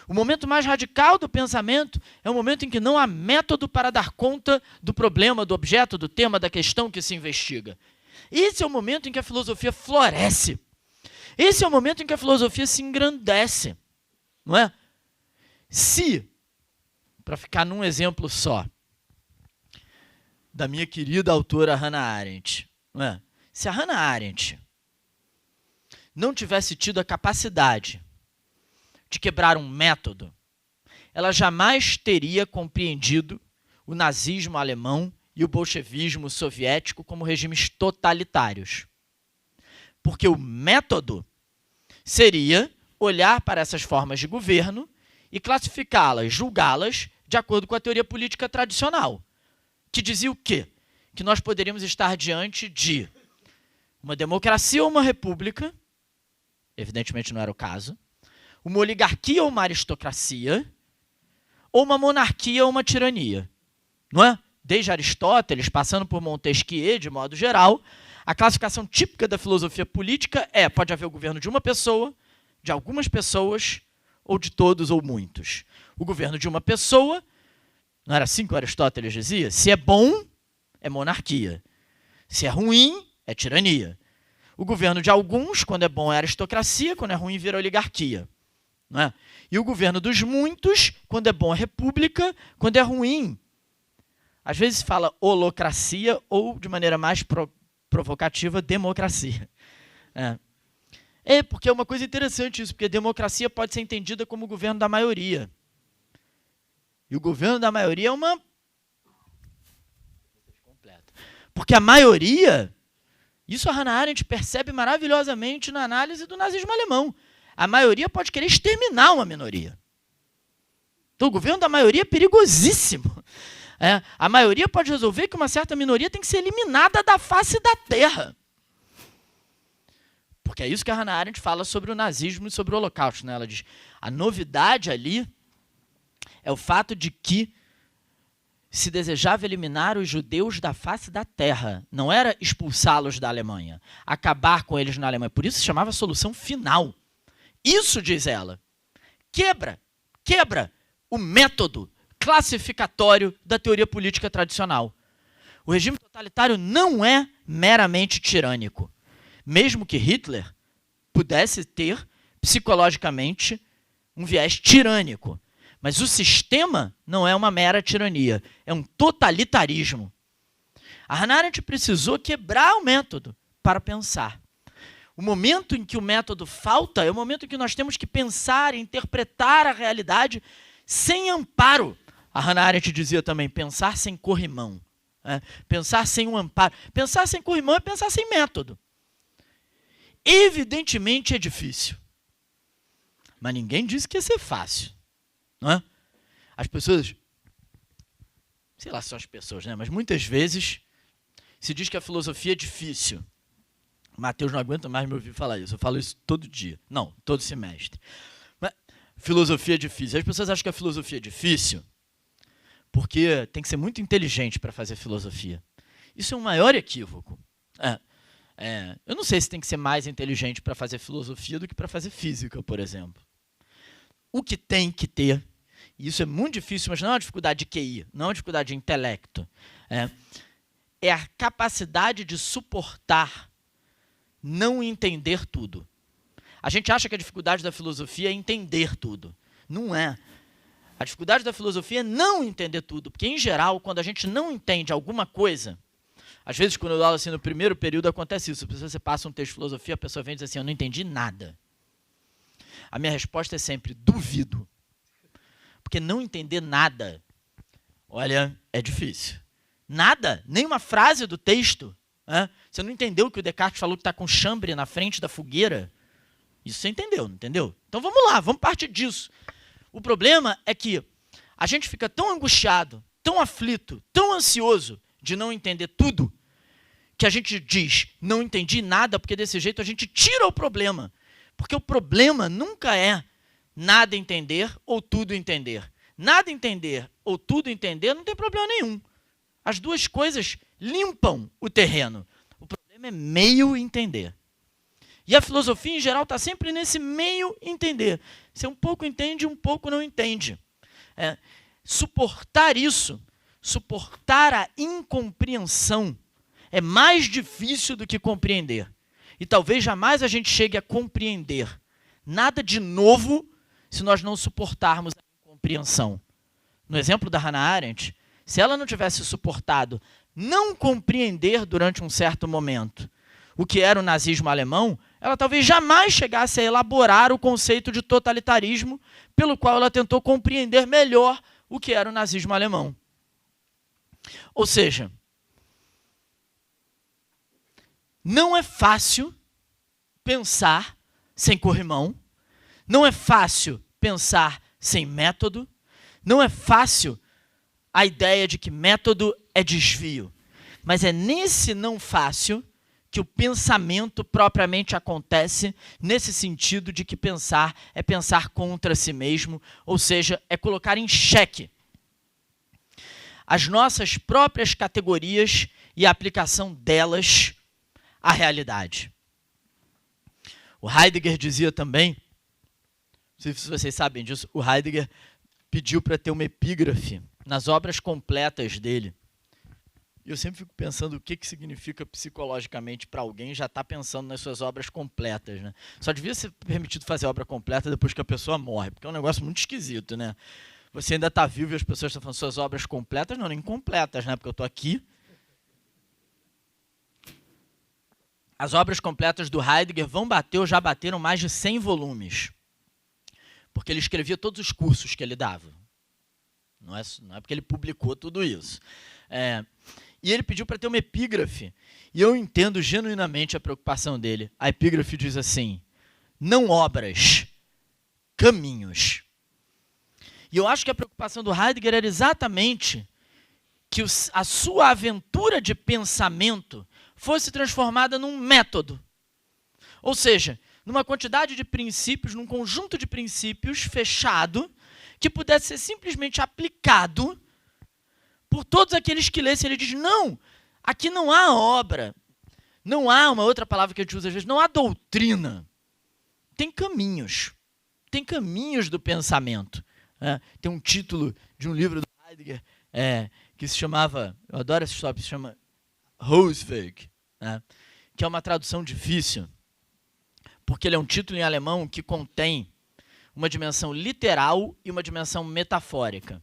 S1: O momento mais radical do pensamento é o momento em que não há método para dar conta do problema, do objeto, do tema, da questão que se investiga. Esse é o momento em que a filosofia floresce. Esse é o momento em que a filosofia se engrandece, não é? Se, para ficar num exemplo só, da minha querida autora Hannah Arendt, não é? Se a Hannah Arendt não tivesse tido a capacidade de quebrar um método, ela jamais teria compreendido o nazismo alemão e o bolchevismo soviético como regimes totalitários. Porque o método seria olhar para essas formas de governo e classificá-las, julgá-las de acordo com a teoria política tradicional, que dizia o quê? Que nós poderíamos estar diante de uma democracia ou uma república, evidentemente não era o caso, uma oligarquia ou uma aristocracia, ou uma monarquia ou uma tirania. Não é? Desde Aristóteles, passando por Montesquieu, de modo geral, a classificação típica da filosofia política é: pode haver o governo de uma pessoa, de algumas pessoas, ou de todos ou muitos. O governo de uma pessoa, não era assim que Aristóteles dizia? Se é bom, é monarquia. Se é ruim, é tirania. O governo de alguns, quando é bom, é aristocracia, quando é ruim, vira oligarquia. Não é? E o governo dos muitos, quando é bom, é república, quando é ruim, às vezes se fala holocracia ou, de maneira mais provocativa, democracia. Porque é uma coisa interessante isso, porque a democracia pode ser entendida como o governo da maioria. E o governo da maioria é uma... Porque a maioria, isso a Hannah Arendt percebe maravilhosamente na análise do nazismo alemão. A maioria pode querer exterminar uma minoria. Então o governo da maioria é perigosíssimo. A maioria pode resolver que uma certa minoria tem que ser eliminada da face da terra. Porque é isso que a Hannah Arendt fala sobre o nazismo e sobre o Holocausto, né? Ela diz, a novidade ali é o fato de que se desejava eliminar os judeus da face da terra. Não era expulsá-los da Alemanha, acabar com eles na Alemanha. Por isso se chamava solução final. Isso, diz ela, quebra o método classificatório da teoria política tradicional. O regime totalitário não é meramente tirânico. Mesmo que Hitler pudesse ter, psicologicamente, um viés tirânico. Mas o sistema não é uma mera tirania, é um totalitarismo. A Hannah Arendt precisou quebrar o método para pensar. O momento em que o método falta é o momento em que nós temos que pensar e interpretar a realidade sem amparo. A Hannah Arendt dizia também, pensar sem corrimão. Pensar sem um amparo. Pensar sem corrimão é pensar sem método. Evidentemente é difícil. Mas ninguém disse que ia ser fácil. Não é? As pessoas, sei lá se são as pessoas, né? Mas muitas vezes se diz que a filosofia é difícil. Mateus não aguenta mais me ouvir falar isso. Eu falo isso todo dia. Não, todo semestre. Mas filosofia é difícil. As pessoas acham que a filosofia é difícil porque tem que ser muito inteligente para fazer filosofia. Isso é um maior equívoco. Eu não sei se tem que ser mais inteligente para fazer filosofia do que para fazer física, por exemplo. O que tem que ter, e isso é muito difícil, mas não é uma dificuldade de QI, não é uma dificuldade de intelecto, é a capacidade de suportar não entender tudo. A gente acha que a dificuldade da filosofia é entender tudo. Não é. A dificuldade da filosofia é não entender tudo, porque, em geral, quando a gente não entende alguma coisa, às vezes, quando eu dou aula assim, no primeiro período, acontece isso. Se você passa um texto de filosofia, a pessoa vem e diz assim, eu não entendi nada. A minha resposta é sempre, duvido. Porque não entender nada, olha, é difícil. Nada, nem uma frase do texto. Você não entendeu que o Descartes falou que está com chambre na frente da fogueira? Isso você entendeu, não entendeu? Então vamos lá, vamos partir disso. O problema é que a gente fica tão angustiado, tão aflito, tão ansioso de não entender tudo, que a gente diz, não entendi nada, porque desse jeito a gente tira o problema. Porque o problema nunca é nada entender ou tudo entender. Nada entender ou tudo entender não tem problema nenhum. As duas coisas limpam o terreno. O problema é meio entender. E a filosofia, em geral, está sempre nesse meio entender. Você um pouco entende, um pouco não entende. Suportar isso, suportar a incompreensão, é mais difícil do que compreender. E talvez jamais a gente chegue a compreender nada de novo se nós não suportarmos a incompreensão. No exemplo da Hannah Arendt, se ela não tivesse suportado não compreender durante um certo momento o que era o nazismo alemão, ela talvez jamais chegasse a elaborar o conceito de totalitarismo pelo qual ela tentou compreender melhor o que era o nazismo alemão. Ou seja, não é fácil pensar sem corrimão, não é fácil pensar sem método, não é fácil a ideia de que método é desvio. Mas é nesse não fácil que o pensamento propriamente acontece, nesse sentido de que pensar é pensar contra si mesmo, ou seja, é colocar em xeque as nossas próprias categorias e a aplicação delas à realidade. O Heidegger dizia também, não sei se vocês sabem disso, o Heidegger pediu para ter uma epígrafe nas obras completas dele. E eu sempre fico pensando o que significa psicologicamente para alguém já estar pensando nas suas obras completas, né? Só devia ser permitido fazer obra completa depois que a pessoa morre, porque é um negócio muito esquisito, né? Você ainda está vivo e as pessoas estão falando suas obras completas, não, nem completas, né? Porque eu estou aqui. As obras completas do Heidegger vão bater ou já bateram mais de 100 volumes. Porque ele escrevia todos os cursos que ele dava. Não é porque ele publicou tudo isso. E ele pediu para ter uma epígrafe. E eu entendo genuinamente a preocupação dele. A epígrafe diz assim: não obras, caminhos. E eu acho que a preocupação do Heidegger era exatamente que a sua aventura de pensamento fosse transformada num método. Ou seja, numa quantidade de princípios, num conjunto de princípios fechado, que pudesse ser simplesmente aplicado por todos aqueles que lessem. Ele diz, não, aqui não há obra, não há, uma outra palavra que a gente usa às vezes, não há doutrina. Tem caminhos do pensamento. Tem um título de um livro do Heidegger que se chamava, eu adoro essa história, se chama Hausweg, que é uma tradução difícil, porque ele é um título em alemão que contém uma dimensão literal e uma dimensão metafórica.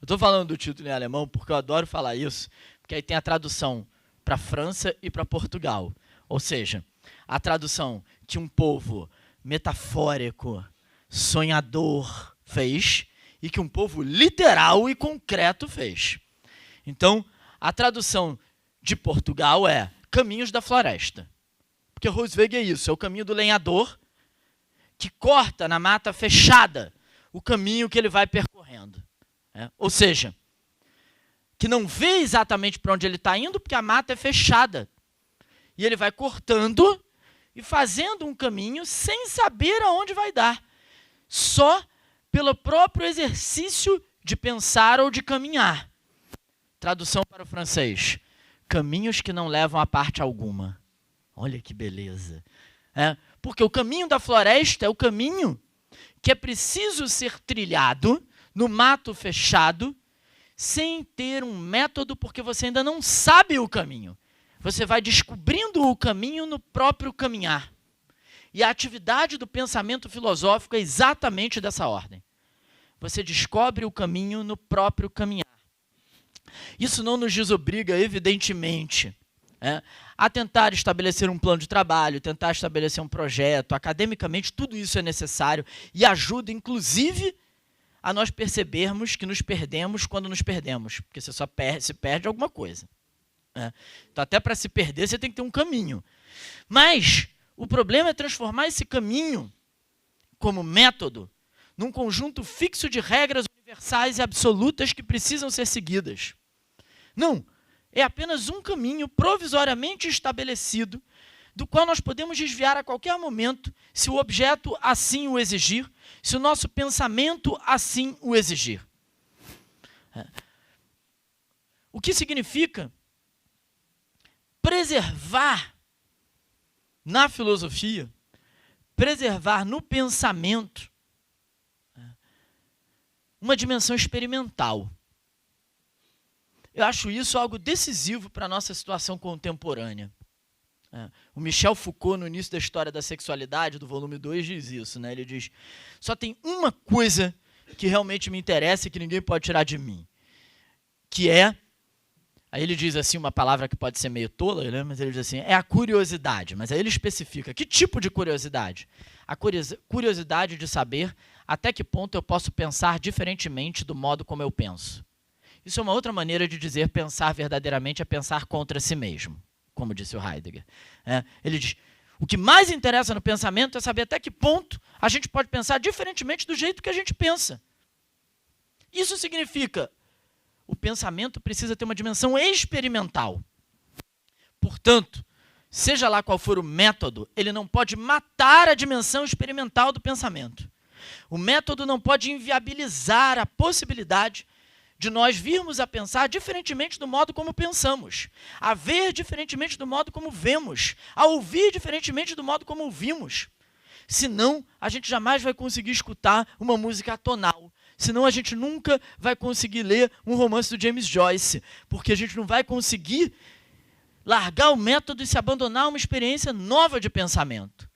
S1: Eu estou falando do título em alemão porque eu adoro falar isso, porque aí tem a tradução para a França e para Portugal. Ou seja, a tradução que um povo metafórico, sonhador fez e que um povo literal e concreto fez. Então, a tradução de Portugal é Caminhos da Floresta. Porque Hausweg é isso, é o caminho do lenhador que corta na mata fechada o caminho que ele vai percorrendo. Ou seja, que não vê exatamente para onde ele está indo, porque a mata é fechada. E ele vai cortando e fazendo um caminho sem saber aonde vai dar. Só pelo próprio exercício de pensar ou de caminhar. Tradução para o francês. Caminhos que não levam a parte alguma. Olha que beleza. Porque o caminho da floresta é o caminho que é preciso ser trilhado no mato fechado, sem ter um método, porque você ainda não sabe o caminho. Você vai descobrindo o caminho no próprio caminhar. E a atividade do pensamento filosófico é exatamente dessa ordem. Você descobre o caminho no próprio caminhar. Isso não nos desobriga, evidentemente, a tentar estabelecer um plano de trabalho, tentar estabelecer um projeto. Academicamente, tudo isso é necessário e ajuda, inclusive, a nós percebermos que nos perdemos quando nos perdemos, porque você só se perde alguma coisa. Então, até para se perder, você tem que ter um caminho. Mas o problema é transformar esse caminho como método num conjunto fixo de regras universais e absolutas que precisam ser seguidas. Não, é apenas um caminho provisoriamente estabelecido, do qual nós podemos desviar a qualquer momento, se o objeto assim o exigir, se o nosso pensamento assim o exigir. O que significa preservar na filosofia, preservar no pensamento uma dimensão experimental. Eu acho isso algo decisivo para a nossa situação contemporânea. O Michel Foucault, no início da História da Sexualidade, do volume 2, diz isso. Né? Ele diz, só tem uma coisa que realmente me interessa e que ninguém pode tirar de mim, que é, aí ele diz assim, uma palavra que pode ser meio tola, né? Mas ele diz assim, é a curiosidade. Mas aí ele especifica, que tipo de curiosidade? A curiosidade de saber até que ponto eu posso pensar diferentemente do modo como eu penso. Isso é uma outra maneira de dizer pensar verdadeiramente é pensar contra si mesmo, como disse o Heidegger. Ele diz, o que mais interessa no pensamento é saber até que ponto a gente pode pensar diferentemente do jeito que a gente pensa. Isso significa, o pensamento precisa ter uma dimensão experimental. Portanto, seja lá qual for o método, ele não pode matar a dimensão experimental do pensamento. O método não pode inviabilizar a possibilidade de nós virmos a pensar diferentemente do modo como pensamos, a ver diferentemente do modo como vemos, a ouvir diferentemente do modo como ouvimos. Senão, a gente jamais vai conseguir escutar uma música atonal. Senão, a gente nunca vai conseguir ler um romance do James Joyce, porque a gente não vai conseguir largar o método e se abandonar a uma experiência nova de pensamento.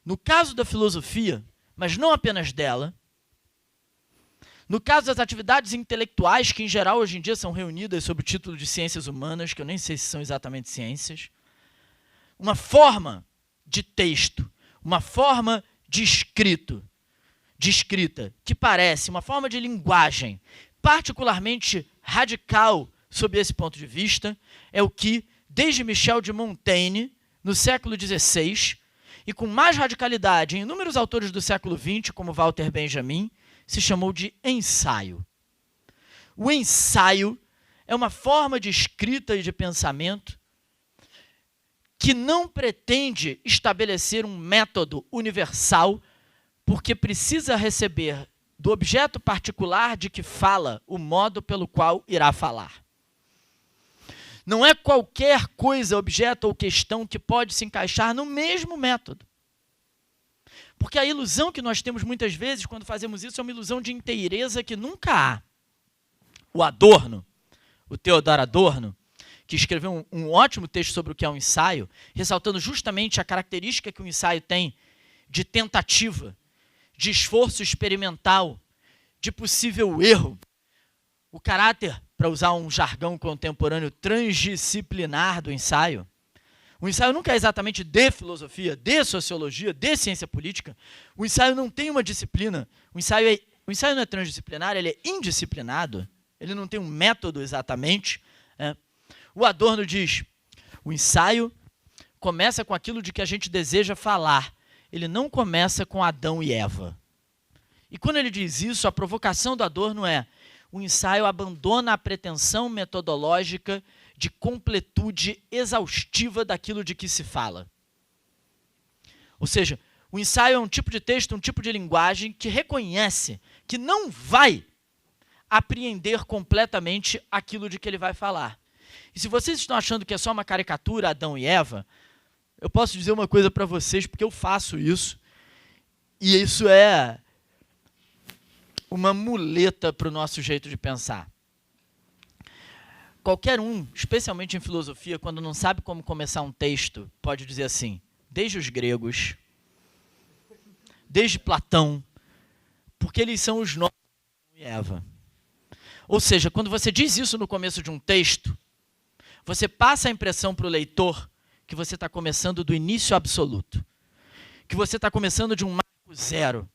S1: No caso da filosofia, mas não apenas dela, no caso das atividades intelectuais, que em geral hoje em dia são reunidas sob o título de ciências humanas, que eu nem sei se são exatamente ciências, uma forma de texto, uma forma de escrita, que parece uma forma de linguagem particularmente radical sob esse ponto de vista, é o que, desde Michel de Montaigne, no século XVI, e com mais radicalidade em inúmeros autores do século XX, como Walter Benjamin, se chamou de ensaio. O ensaio é uma forma de escrita e de pensamento que não pretende estabelecer um método universal, porque precisa receber do objeto particular de que fala o modo pelo qual irá falar. Não é qualquer coisa, objeto ou questão que pode se encaixar no mesmo método. Porque a ilusão que nós temos muitas vezes quando fazemos isso é uma ilusão de inteireza que nunca há. O Adorno, o Theodor Adorno, que escreveu um ótimo texto sobre o que é um ensaio, ressaltando justamente a característica que o ensaio tem de tentativa, de esforço experimental, de possível erro. O caráter, para usar um jargão contemporâneo, transdisciplinar do ensaio. O ensaio nunca é exatamente de filosofia, de sociologia, de ciência política. O ensaio não tem uma disciplina. O ensaio não é transdisciplinar, ele é indisciplinado. Ele não tem um método exatamente. O Adorno diz, o ensaio começa com aquilo de que a gente deseja falar. Ele não começa com Adão e Eva. E quando ele diz isso, a provocação do Adorno é, o ensaio abandona a pretensão metodológica de completude exaustiva daquilo de que se fala. Ou seja, o ensaio é um tipo de texto, um tipo de linguagem que reconhece que não vai apreender completamente aquilo de que ele vai falar. E se vocês estão achando que é só uma caricatura Adão e Eva, eu posso dizer uma coisa para vocês, porque eu faço isso, e isso é uma muleta para o nosso jeito de pensar. Qualquer um, especialmente em filosofia, quando não sabe como começar um texto, pode dizer assim, desde os gregos, desde Platão, porque eles são os nossos Adão e Eva. Ou seja, quando você diz isso no começo de um texto, você passa a impressão para o leitor que você está começando do início absoluto, que você está começando de um marco zero.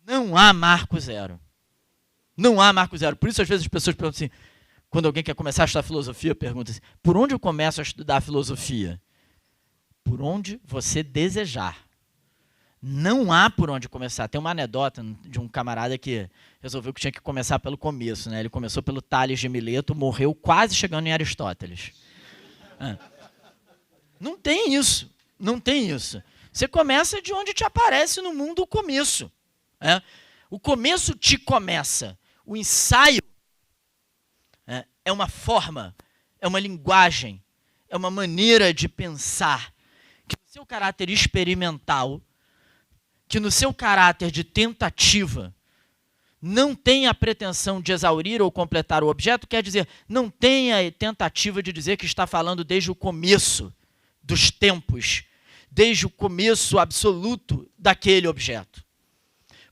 S1: Não há marco zero. Não há marco zero. Por isso, às vezes, as pessoas perguntam assim, quando alguém quer começar a estudar filosofia, pergunta assim, por onde eu começo a estudar filosofia? Por onde você desejar. Não há por onde começar. Tem uma anedota de um camarada que resolveu que tinha que começar pelo começo, né? Ele começou pelo Tales de Mileto, morreu quase chegando em Aristóteles. Não tem isso. Não tem isso. Você começa de onde te aparece no mundo o começo. O começo te começa. O ensaio é uma forma, é uma linguagem, é uma maneira de pensar que no seu caráter experimental, que no seu caráter de tentativa, não tem a pretensão de exaurir ou completar o objeto, quer dizer, não tem a tentativa de dizer que está falando desde o começo dos tempos, desde o começo absoluto daquele objeto.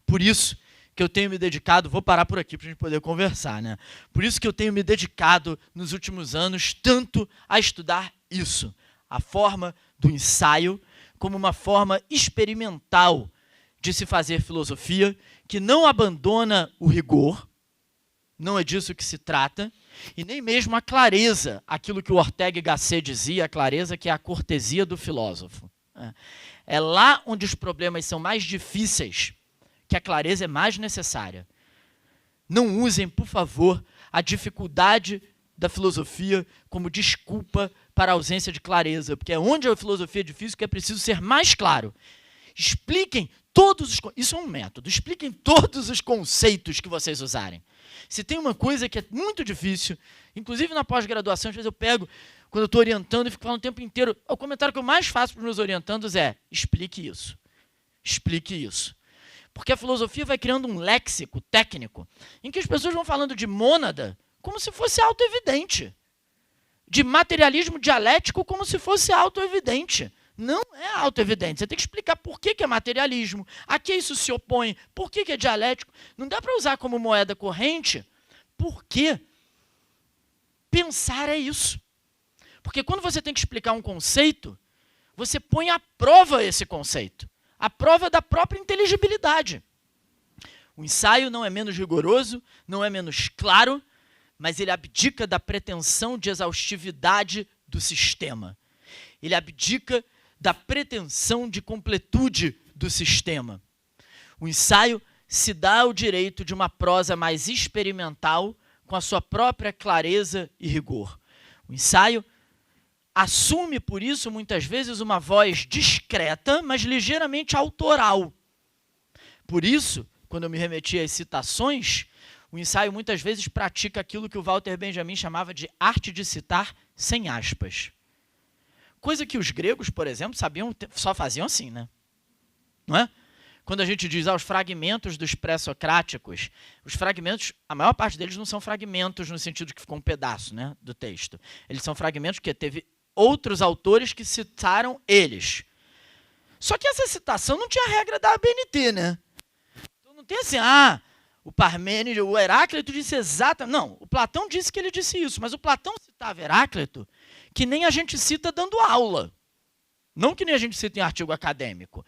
S1: Por isso que eu tenho me dedicado, vou parar por aqui para a gente poder conversar, né? Por isso que eu tenho me dedicado nos últimos anos tanto a estudar isso, a forma do ensaio como uma forma experimental de se fazer filosofia, que não abandona o rigor, não é disso que se trata, e nem mesmo a clareza, aquilo que o Ortega y Gasset dizia, a clareza que é a cortesia do filósofo. É lá onde os problemas são mais difíceis que a clareza é mais necessária. Não usem, por favor, a dificuldade da filosofia como desculpa para a ausência de clareza, porque é onde a filosofia é difícil que é preciso ser mais claro. Expliquem todos os... Isso é um método. Expliquem todos os conceitos que vocês usarem. Se tem uma coisa que é muito difícil, inclusive na pós-graduação, às vezes eu pego, quando eu estou orientando e fico falando o tempo inteiro, o comentário que eu mais faço para os meus orientandos é: explique isso. Explique isso. Porque a filosofia vai criando um léxico técnico em que as pessoas vão falando de mônada como se fosse auto-evidente, de materialismo dialético como se fosse auto-evidente. Não é auto-evidente. Você tem que explicar por que é materialismo, a que isso se opõe, por que é dialético. Não dá para usar como moeda corrente, porque pensar é isso. Porque quando você tem que explicar um conceito, você põe à prova esse conceito, à prova da própria inteligibilidade. O ensaio não é menos rigoroso, não é menos claro, mas ele abdica da pretensão de exaustividade do sistema. Ele abdica da pretensão de completude do sistema. O ensaio se dá o direito de uma prosa mais experimental, com a sua própria clareza e rigor. O ensaio assume, por isso, muitas vezes, uma voz discreta, mas ligeiramente autoral. Por isso, quando eu me remeti às citações, o ensaio muitas vezes pratica aquilo que o Walter Benjamin chamava de arte de citar sem aspas. Coisa que os gregos, por exemplo, só faziam assim, né? Não é? Quando a gente diz os fragmentos dos pré-socráticos, os fragmentos, a maior parte deles não são fragmentos no sentido de que ficou um pedaço, né, do texto. Eles são fragmentos que teve outros autores que citaram eles. Só que essa citação não tinha regra da ABNT, né? Então não tem assim, o Parmênides, o Heráclito disse exatamente... Não, o Platão disse que ele disse isso, mas o Platão citava Heráclito que nem a gente cita dando aula. Não que nem a gente cita em artigo acadêmico.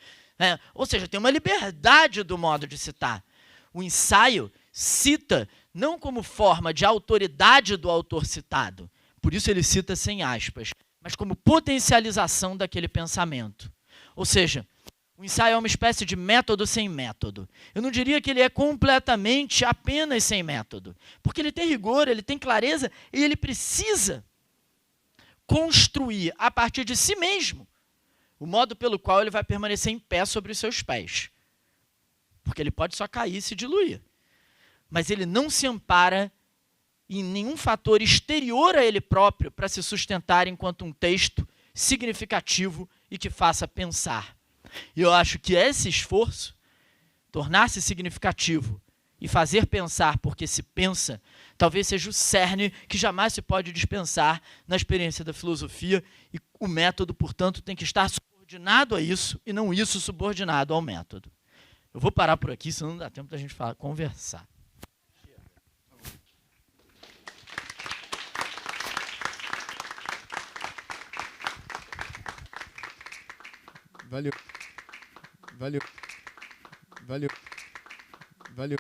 S1: Ou seja, tem uma liberdade do modo de citar. O ensaio cita não como forma de autoridade do autor citado, por isso ele cita sem aspas, mas como potencialização daquele pensamento. Ou seja, o ensaio é uma espécie de método sem método. Eu não diria que ele é completamente apenas sem método, porque ele tem rigor, ele tem clareza e ele precisa construir a partir de si mesmo o modo pelo qual ele vai permanecer em pé sobre os seus pés. Porque ele pode só cair e se diluir. Mas ele não se ampara em nenhum fator exterior a ele próprio para se sustentar enquanto um texto significativo e que faça pensar. E eu acho que esse esforço, tornar-se significativo e fazer pensar porque se pensa, talvez seja o cerne que jamais se pode dispensar na experiência da filosofia, e o método, portanto, tem que estar subordinado a isso e não isso subordinado ao método. Eu vou parar por aqui, senão não dá tempo da gente conversar.
S2: Valeu. Valeu. Valeu. Valeu.